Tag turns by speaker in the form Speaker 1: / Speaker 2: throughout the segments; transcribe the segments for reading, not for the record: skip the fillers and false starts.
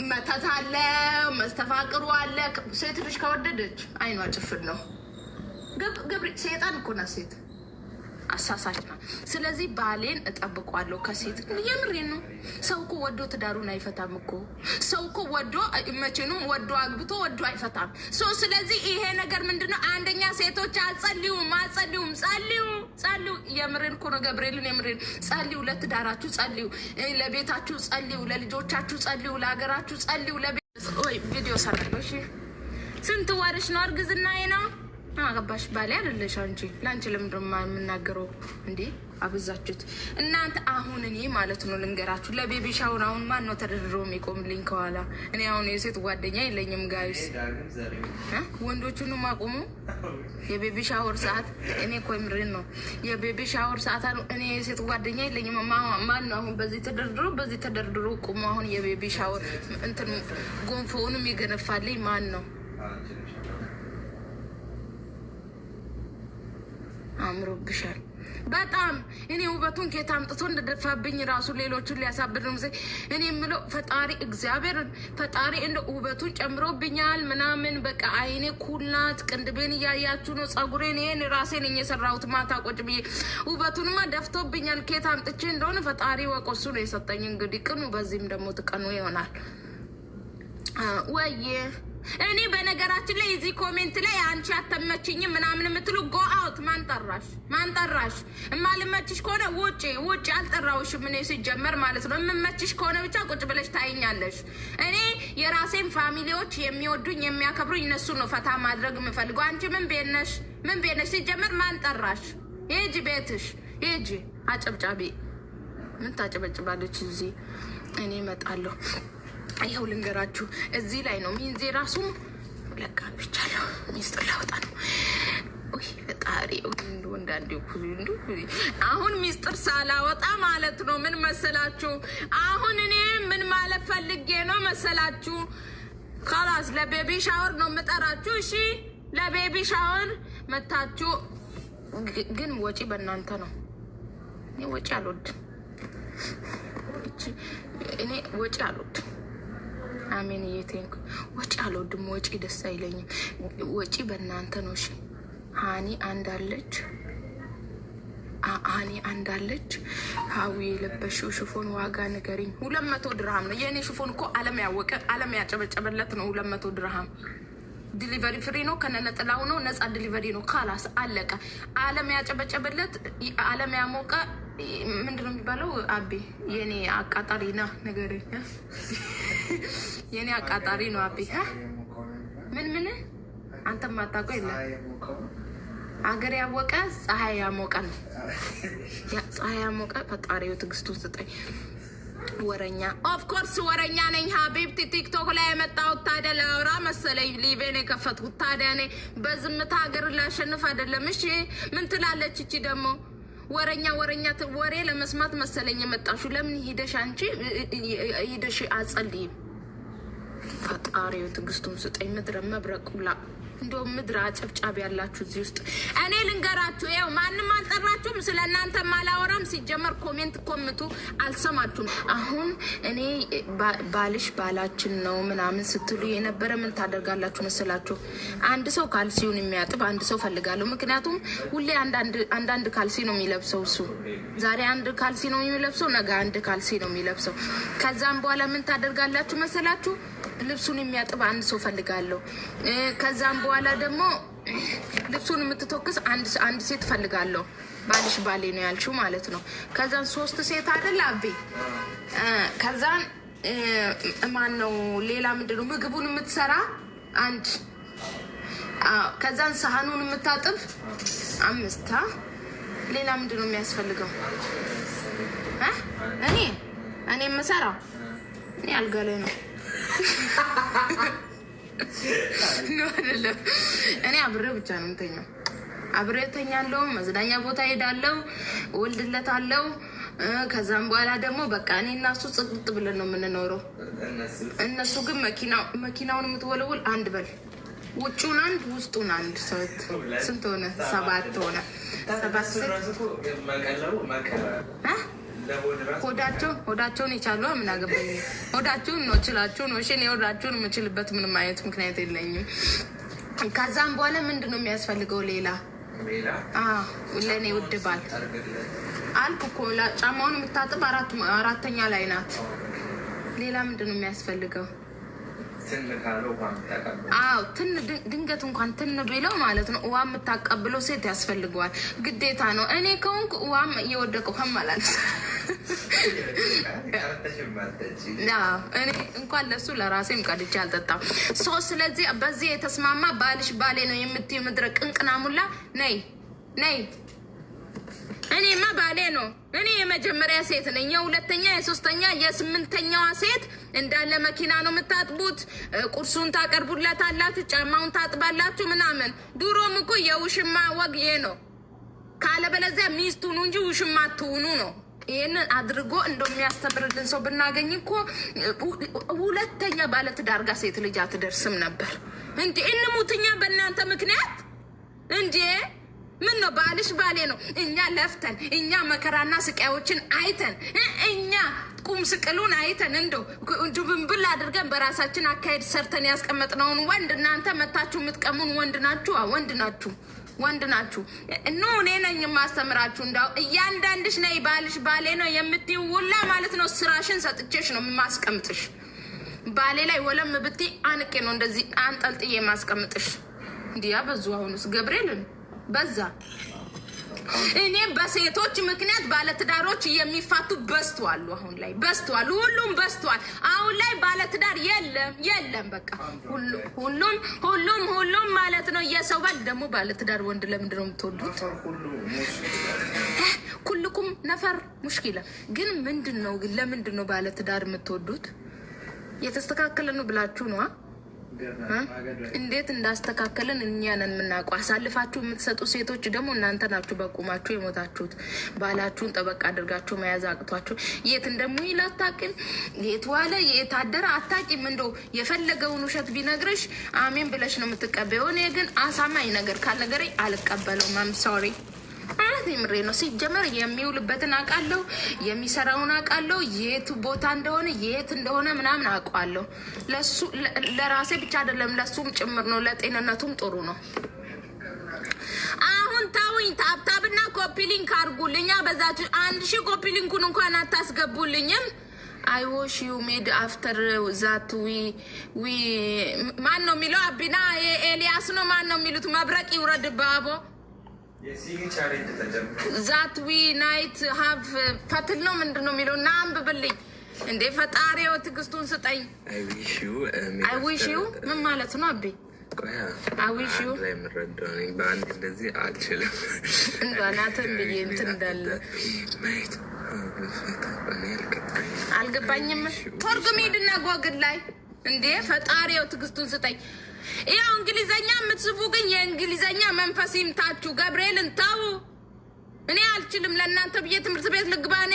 Speaker 1: መተት አለ፣ መስተፋቅሩ አለ። ሴት ልጅ ከወደደች አይኗ ጭፍን ነው። ገብሪ ሴጣን እኮ ናት ሴት፣ አሳሳች ነው። ስለዚህ ባሌን እጠብቋለሁ ከሴት። የምሬን ነው። ሰው እኮ ወዶ ትዳሩን አይፈታም እኮ። ሰው እኮ ወዶ መቼኑም ወዶ አግብቶ ወዶ አይፈታም። ስለዚህ ይሄ ነገር ምንድነው? አንደኛ ሴቶች አጸልዩም፣ ጸልዩ። የምሬን እኮ ነው ገብርኤልን፣ የምሬን ጸልዩ። ለትዳራችሁ ጸልዩ፣ ለቤታችሁ ጸልዩ፣ ለልጆቻችሁ ጸልዩ፣ ለሀገራችሁ ጸልዩ። ወይ ቪዲዮ ሰራለሁ። እሺ ስንት ወርሽ ነው? እርግዝናዬ ነው። አገባሽ ባሌ አይደለሽ አንቺ። ለአንቺ ለምንድን ነው የምናገረው እንዴ? አብዛችሁት እናንተ። አሁን እኔ ማለት ነው ልንገራችሁ፣ ለቤቢ ሻውን አሁን ማን ነው ተደርድሮ የሚቆምልኝ ከኋላ? እኔ አሁን የሴት ጓደኛ የለኝም ጋይስ። ወንዶቹን ማቆሙ የቤቢ ሻወር ሰዓት። እኔ እኮ የምሬን ነው የቤቢ ሻወር ሰዓት አሉ። እኔ የሴት ጓደኛ የለኝም። ማን ነው አሁን በዚህ ተደርድሮ ቁሙ? አሁን የቤቢ ሻወር እንትን ጎንፎውንም ይገነፋልኝ ማን ነው? አምሮብሻል በጣም። እኔ ውበቱን ኬት አምጥቶ እንደደፋብኝ ራሱ ሌሎቹን ሊያሳብድ ነው። እኔ የምለው ፈጣሪ እግዚአብሔርን ፈጣሪ እንደ ውበቱን ጨምሮብኛል ምናምን። በቃ አይኔ ኩልናት፣ ቅንድቤን እያያችሁ ነው። ጸጉሬን ይሄን ራሴን የሰራሁት ማታ ቁጭ ብዬ። ውበቱንማ ደፍቶብኛል። ኬት አምጥቼ እንደሆነ ፈጣሪ ወቆሱ ነው የሰጠኝ። እንግዲህ ቅኑ፣ በዚህም ደግሞ ትቀኑ ይሆናል ወይ? እኔ በነገራችን ላይ እዚህ ኮሜንት ላይ አንቺ አተመችኝም ምናምን የምትሉ ጎ አውት። ማን ጠራሽ? እማልመችሽ ከሆነ ውጪ። አልጠራውሽም እኔ ሲጀመር ማለት ነው። የምመችሽ ከሆነ ብቻ ቁጭ ብለሽ ታይኛለሽ። እኔ የራሴን ፋሚሊዎች የሚወዱኝ የሚያከብሩኝ እነሱ ነው ፈታ ማድረግ የምፈልገው። አንቺ ምን ቤነሽ? ሲጀመር ማን ጠራሽ? ሂጂ ቤትሽ ሂጂ። አጨብጫቢ ምን ታጨበጭባለች እዚህ? እኔ እመጣለሁ። ይኸው ልንገራችሁ፣ እዚህ ላይ ነው ሚንዜ ራሱ ለካ ብቻለሁ። ሚስጥር ላወጣ ነው። ወይ ፈጣሪ ወንዳንዴ አሁን ሚስጥር ሳላወጣ ማለት ነው። ምን መሰላችሁ? አሁን እኔ ምን ማለት ፈልጌ ነው መሰላችሁ? ካላስ ለቤቢ ሻወር ነው የምጠራችሁ። እሺ ለቤቢ ሻወር መታችሁ፣ ግን ወጪ በእናንተ ነው። እኔ ወጪ አልወድም። እኔ ወጪ አልወድም። አሜን እየቴንኩ ወጪ አልወድም። ወጪ ደስ አይለኝም። ወጪ በእናንተ ነው። እሺ ሃኒ አንዳለች ሀዊ የለበሽው ሽፎን ዋጋ ንገሪኝ። 200 ድርሃም ነው የእኔ ሽፎን እኮ። ዓለም ያጨበጨበለት ነው 200 ድርሃም። ዲሊቨሪ ፍሪ ነው፣ ከነነጥላው ነው፣ ነፃ ዲሊቨሪ ነው። ካላስ አለቀ። ዓለም ያጨበጨበለት፣ ዓለም ያሞቀ ምንድነው የሚባለው? አቤ የኔ አቃጣሪ ና ንገሪኝ። የኔ አቃጣሪ ነው አቤ። ምን አንተ ማታውቀው የለም። አገር ያወቀ ፀሐይ ያሞቀ ነው። ፀሐይ ያሞቀ ፈጣሪው ትዕግስቱን ስጠኝ። ወረኛ ኦፍኮርስ ወረኛ ነኝ ሀቢብቲ። ቲክቶክ ላይ የመጣሁት ታዲያ ላውራ መሰለኝ ሊቬን የከፈትኩት። ታዲያ እኔ በዝምታ ሀገር ላሸንፍ አይደለም። እሺ ምን ትላለች እቺ ደግሞ? ወረኛ ወሬ ለመስማት መሰለኝ የመጣሹ። ለምን ሂደሽ አንቺ ሂደሽ አጸልይም? ፈጣሪው ትዕግስቱን ስጠኝ። ምድረ መብረቁላ እንደውም ምድረ አጨብጫቢ ያላችሁ እዚህ ውስጥ እኔ ልንገራችሁ። ይኸው ማንም አልጠራችሁም፣ ስለ እናንተ አላወራም። ሲጀመር ኮሜንት ኮምቱ አልሰማችሁም። አሁን እኔ ባልሽ ባላችን ነው ምናምን ስትሉ የነበረ ምን ታደርጋላችሁ መሰላችሁ? አንድ ሰው ካልሲውን የሚያጥብ አንድ ሰው ፈልጋለሁ። ምክንያቱም ሁሌ አንዳንድ ካልሲ ነው የሚለብሰው እሱ። ዛሬ አንድ ካልሲ ነው የሚለብሰው፣ ነገ አንድ ካልሲ ነው የሚለብሰው። ከዛም በኋላ ምን ታደርጋላችሁ መሰላችሁ? ልብሱን የሚያጥብ አንድ ሰው ፈልጋለሁ። ከዛም በኋላ ደግሞ ልብሱን የምትተኩስ አንድ ሴት ፈልጋለሁ። ባልሽ ባሌ ነው ያልሽው ማለት ነው። ከዛን 3 ሴት አይደል አቤ? ከዛን ማን ነው ሌላ ምንድነው ምግቡን የምትሰራ አንድ። ከዛን ሳህኑን የምታጥብ 5። ሌላ ምንድነው የሚያስፈልገው? እኔ የምሰራው እኔ አልጋ ላይ ነው። እኔ አብሬ ብቻ ነው የምተኛው። አብሬ ተኛለሁ፣ መዝናኛ ቦታ ሄዳለሁ፣ እወልድለታለሁ። ከዛም በኋላ ደግሞ በቃ እኔ እና እሱ ጽጥጥ ብለን ነው የምንኖረው። እነሱ ግን መኪናውን የምትወለውል አንድ በል ውጩን አንድ ውስጡን አንድ ስንት ሆነ? 7 ሆነ። 7 ሆዳቸውን የቻሉ ምን አገባኝ? ሆዳቸውን ነው ችላችሁ ነው። እሺ እኔ ሆዳቸውን የምችልበት ምንም አይነት ምክንያት የለኝም። ከዛም በኋላ ምንድን ነው የሚያስፈልገው ሌላ? ለእኔ ውድ ባል አልኩ እኮ ጫማውን የምታጥብ አራተኛ ላይ ናት። ሌላ ምንድን ነው የሚያስፈልገው? ድንገት እንኳን ትን ቢለው ማለት ነው ውሃ የምታቀብለው ሴት ያስፈልገዋል፣ ግዴታ ነው። እኔ ከሆንኩ ውሃም እየወደቀ ውሃም አላልስ እኔ እንኳን ለሱ ለራሴም ቀድቼ አልጠጣም። ስለዚህ በዚህ የተስማማ ባልሽ ባሌ ነው የምትይ ምድረ ቅንቅናሙላ ነይ ነይ። እኔማ ባሌ ነው። እኔ የመጀመሪያ ሴት ነኝ፣ የሁለተኛ የሶስተኛ የስምንተኛዋ ሴት እንዳለ መኪና ነው የምታጥቡት፣ ቁርሱን ታቀርቡላታላችሁ፣ ጫማውን ታጥባላችሁ ምናምን። ድሮም እኮ የውሽማ ወግ ይሄ ነው። ካለበለዚያ ሚስቱኑ እንጂ ውሽማ አትሁኑ ነው። ይህንን አድርጎ እንደሚያስተምርልን ሰው ብናገኝ እኮ ሁለተኛ ባለትዳር ጋር ሴት ልጅ አትደርስም ነበር። እንዴ እንሙትኛ በእናንተ ምክንያት እንዴ? ምን ነው ባልሽ ባሌ ነው። እኛ ለፍተን እኛ መከራና ስቃዮችን አይተን እኛ ቁም ስቅሉን አይተን እንደው ድብንብል አድርገን በራሳችን አካሄድ ሰርተን ያስቀመጥነውን ወንድ እናንተ መታችሁ የምትቀሙን ወንድ ናችሁ። ወንድ ናችሁ። እኔ ነኝ የማስተምራችሁ። እንዳው እያንዳንድሽ ነይ ባልሽ ባሌ ነው የምትይው ሁላ ማለት ነው። ስራሽን ሰጥቼሽ ነው የማስቀምጥሽ። ባሌ ላይ ወለም ብትይ አንቄ ነው እንደዚህ አንጠልጥዬ የማስቀምጥሽ። እንዲያ በዙ አሁንስ ገብርኤልን በዛ። እኔ በሴቶች ምክንያት ባለትዳሮች የሚፋቱ በስተዋል። አሁን ላይ በስተዋል፣ ሁሉም በስተዋል። አሁን ላይ ባለትዳር የለም በቃ ሁሉም ማለት ነው። የሰው ባል ደግሞ ባለትዳር ወንድ ለምንድን ነው የምትወዱት? ኩልኩም ነፈር ሙሽኪላ። ግን ምንድን ነው ግን ለምንድን ነው ባለትዳር የምትወዱት? የተስተካከለ ነው ብላችሁ ነዋ። እንዴት እንዳስተካከልን እኛ ነን የምናውቀው። አሳልፋችሁ የምትሰጡ ሴቶች ደግሞ እናንተ ናችሁ በቁማችሁ የሞታችሁት። ባላችሁን ጠበቃ አድርጋችሁ መያዝ አቅቷችሁ የት እንደሚውል አታውቂም፣ የት ዋለ የት አደረ አታውቂም። እንደው የፈለገውን ውሸት ቢነግርሽ አሜን ብለሽ ነው የምትቀበየው። እኔ ግን አሳማኝ ነገር ካልነገረኝ አልቀበለውም። አም ሶሪ አት ምሬ ነው። ሲጀመር የሚውልበትን አውቃለሁ፣ የሚሰራውን አውቃለሁ፣ የት ቦታ እንደሆነ የት እንደሆነ ምናምን አውቃለሁ። ለሱ ለራሴ ብቻ አይደለም ለሱም ጭምር ነው። ለጤንነቱም ጥሩ ነው። አሁን ታውኝ ታብታብና ኮፒ ሊንክ አድርጉልኛ። በዛችሁ 1000 ኮፒ ሊንኩን እንኳን አታስገቡልኝም። I wish you made after that we ማን ነው የሚለው? አቢና ኤልያስ ነው ማን ነው የሚሉት? መብረቅ ይውረድ ባቦ ዛት ዊ ናይት ሀቭ ፈትል ነው ምንድን ነው የሚለው? እና አንብብልኝ እንዴ ፈጣሪው ትዕግስቱን ስጠኝ። አይ ዊሽ ዩ ምን ማለት ነው አቤ? አይ ዊሽ ዩ ላይ ምረዳው ነኝ በአንድ እንደዚህ አልችልም እንዳናተን ብዬ እንትን እንዳለ አልገባኝም። ተርጉም ሂድና ጎግል ላይ እንዴ ፈጣሪው ትዕግስቱን ስጠኝ። ያው እንግሊዘኛ የምትጽፉ ግን የእንግሊዘኛ መንፈስ ይምታችሁ። ገብርኤልን ታው እኔ አልችልም። ለእናንተ ብዬ ትምህርት ቤት ልግባ እኔ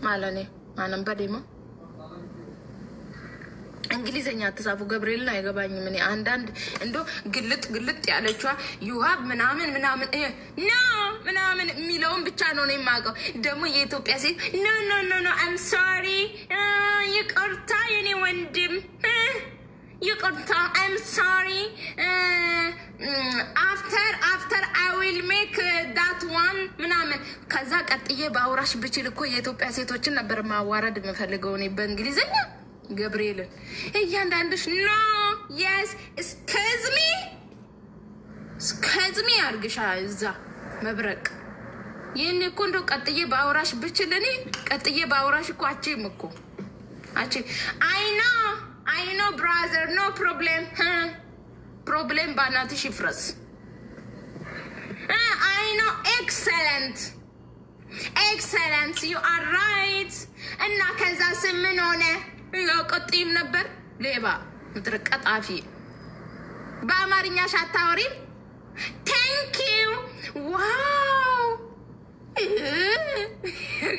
Speaker 1: ማለኔ ማንም በደሞ እንግሊዘኛ ተጻፉ። ገብርኤልን አይገባኝም። እኔ አንዳንድ እንዶ ግልጥ ያለችዋ ዩሃብ ምናምን ኖ ምናምን የሚለውን ብቻ ነው የማውቀው። ደግሞ የኢትዮጵያ ሴት ኖ አም ሶሪ ይቅርታ የኔ ወንድም ይቅርታ አም ሶሪ አፍተር አይ ዊል ሜክ ዳት ዋን ምናምን። ከዛ ቀጥዬ በአውራሽ ብችል እኮ የኢትዮጵያ ሴቶችን ነበር ማዋረድ የምፈልገው እኔ በእንግሊዘኛ። ገብርኤልን እያንዳንድሽ ኖ የስ ስከዝሚ አርግሻ እዛ መብረቅ። ይህን እኮ እንደው ቀጥዬ በአውራሽ ብችል እኔ ቀጥዬ በአውራሽ እኮ አቼም እኮ አቼ አይ ኖ ብራዘር ኖ ፕሮብሌም ባናትሽ ይፍረስ። አይ ኖ ኤክሰለንት ዩ አር ራይት። እና ከዛ ስምን ሆነ ያው ቀጥይም ነበር ሌባ ምትረቀጣፊ በአማርኛ ሻታወሪም ቴንክ ዩ ዋው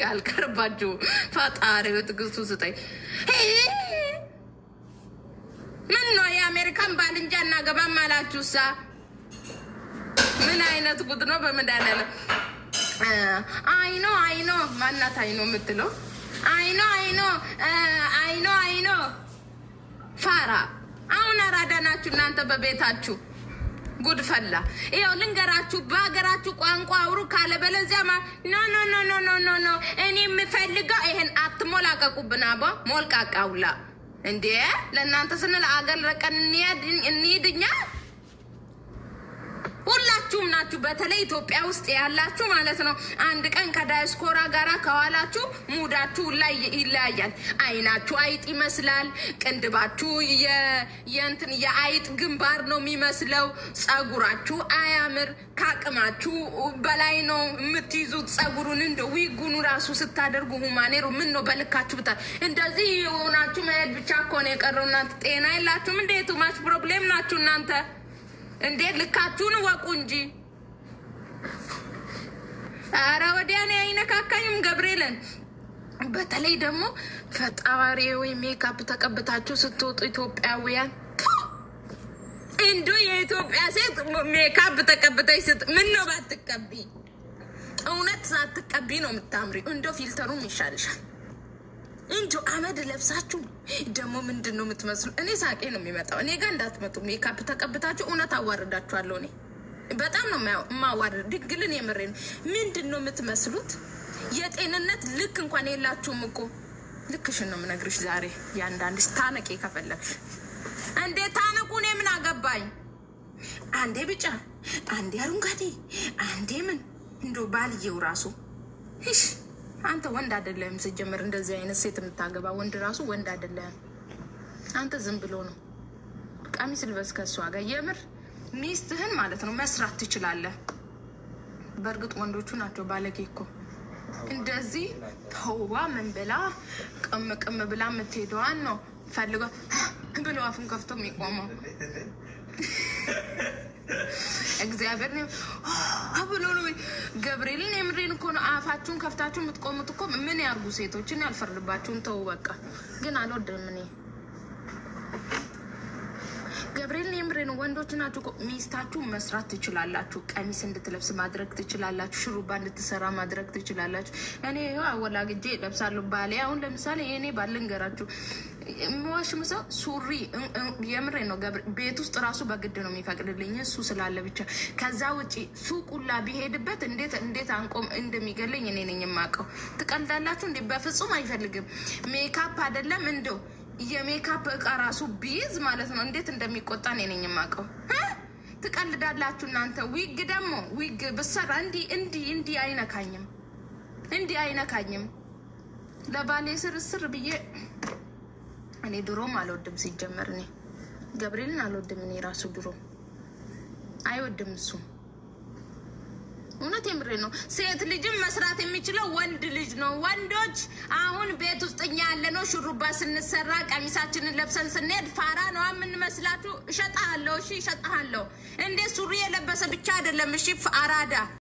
Speaker 1: አልቀርባችሁ ፈጣሪው ትዕግስቱ ስጠኝ። ምን ነው የአሜሪካን ባልንጃ እናገባም አላችሁሳ? ምን አይነት ጉድ ነው በመዳናለ አይኖ ማናት አይኖ የምትለው አይኖ ፋራ አሁን አራዳ ናችሁ እናንተ በቤታችሁ ጉድ ፈላ። ይኸው ልንገራችሁ በሀገራችሁ ቋንቋ አውሩ ካለበለዚያ ኖ እኔ የምፈልገው ይሄን አትሞላቀቁብን አባ ሞልቃቃውላ እንዴ ለእናንተ ስንል አገር ረቀን እንሂድኛ ሁላችሁም ናችሁ በተለይ ኢትዮጵያ ውስጥ ያላችሁ ማለት ነው። አንድ ቀን ከዳያስፖራ ጋራ ከዋላችሁ ሙዳችሁ ላይ ይለያያል። አይናችሁ አይጥ ይመስላል፣ ቅንድባችሁ የእንትን የአይጥ ግንባር ነው የሚመስለው፣ ጸጉራችሁ አያምር፣ ካቅማችሁ በላይ ነው የምትይዙት ጸጉሩን። እንደ ዊጉኑ ራሱ ስታደርጉ ሁማኔሩ ምን ነው በልካችሁ ብታ እንደዚህ የሆናችሁ መሄድ ብቻ እኮ ነው የቀረው። እናንተ ጤና የላችሁም እንዴ? ቱማች ፕሮብሌም ናችሁ እናንተ እንዴ ልካችሁን ወቁ እንጂ። አረ ወዲያ ነው አይነካካኝም ገብርኤልን። በተለይ ደግሞ ፈጣሪ ወይ ሜካፕ ተቀብታችሁ ስትወጡ ኢትዮጵያውያን እንዶ የኢትዮጵያ ሴት ሜካፕ ተቀብተሽ ምን ነው ባትቀቢ? እውነት ሳትቀቢ ነው የምታምሪ። እንዶ ፊልተሩም ይሻልሻል። እንጆ አመድ ለብሳችሁ ደግሞ ምንድን ነው የምትመስሉ? እኔ ሳቄ ነው የሚመጣው። እኔ ጋር እንዳትመጡ ሜካፕ ተቀብታችሁ እውነት አዋርዳችኋለሁ። እኔ በጣም ነው የማዋርድ። ድግልን የምሬ ነው። ምንድን ነው የምትመስሉት? የጤንነት ልክ እንኳን የላችሁም እኮ። ልክሽን ነው የምነግርሽ ዛሬ። ያንዳንድ ታነቄ ከፈለግሽ እንዴ ታነቁ። እኔ ምን አገባኝ? አንዴ ብጫ፣ አንዴ አረንጓዴ፣ አንዴ ምን እንዶ ባልየው ራሱ እሺ አንተ ወንድ አይደለም ሲጀመር። እንደዚህ አይነት ሴት የምታገባ ወንድ ራሱ ወንድ አይደለም። አንተ ዝም ብሎ ነው ቀሚስ ልበስ ከሷ ጋር። የምር ሚስትህን ማለት ነው መስራት ትችላለህ። በእርግጥ ወንዶቹ ናቸው ባለጌ እኮ። እንደዚህ ተውባ ምን ብላ ቅም ብላ የምትሄደዋን ነው ፈልጎ ብሎ አፉን ከፍቶ የሚቆመው። እግዚአብሔር ነው አብሎ ነው ገብርኤልን። የምሬን እኮ ነው። አፋችሁን ከፍታችሁ የምትቆሙት እኮ ምን ያርጉ ሴቶችን? ያልፈርድባችሁን ተው በቃ። ግን አልወድም እኔ ገብርኤልን። የምሬን ወንዶች ናችሁ እኮ። ሚስታችሁ መስራት ትችላላችሁ። ቀሚስ እንድትለብስ ማድረግ ትችላላችሁ። ሽሩባ እንድትሰራ ማድረግ ትችላላችሁ። እኔ ይኸው አወላግጄ ለብሳለሁ። ባሌ አሁን ለምሳሌ እኔ ባልንገራችሁ የሚዋሽ ምሰው ሱሪ የምሬ ነው ቤት ውስጥ ራሱ በግድ ነው የሚፈቅድልኝ እሱ ስላለ ብቻ። ከዛ ውጪ ሱቁላ ቢሄድበት እንዴት አንቆም እንደሚገለኝ እኔ ነኝ የማውቀው። ትቀልዳላችሁ እንዴ? በፍጹም አይፈልግም። ሜካፕ አይደለም እንደው የሜካፕ እቃ ራሱ ቢይዝ ማለት ነው እንዴት እንደሚቆጣ እኔ ነኝ የማውቀው። ትቀልዳላችሁ እናንተ። ዊግ ደግሞ ዊግ ብሰራ እንዲህ አይነካኝም። ለባሌ ስርስር ብዬ እኔ ድሮም አልወድም ሲጀመር። እኔ ገብርኤልን አልወድም። እኔ ራሱ ድሮ አይወድም እሱ። እውነት የምሬ ነው። ሴት ልጅም መስራት የሚችለው ወንድ ልጅ ነው። ወንዶች አሁን ቤት ውስጥ እኛ ያለ ነው ሹሩባ ስንሰራ ቀሚሳችንን ለብሰን ስንሄድ ፋራ ነው የምንመስላችሁ። እሸጣለሁ። እሺ እሸጣለሁ። እንዴ ሱሪ የለበሰ ብቻ አይደለም። እሺ አራዳ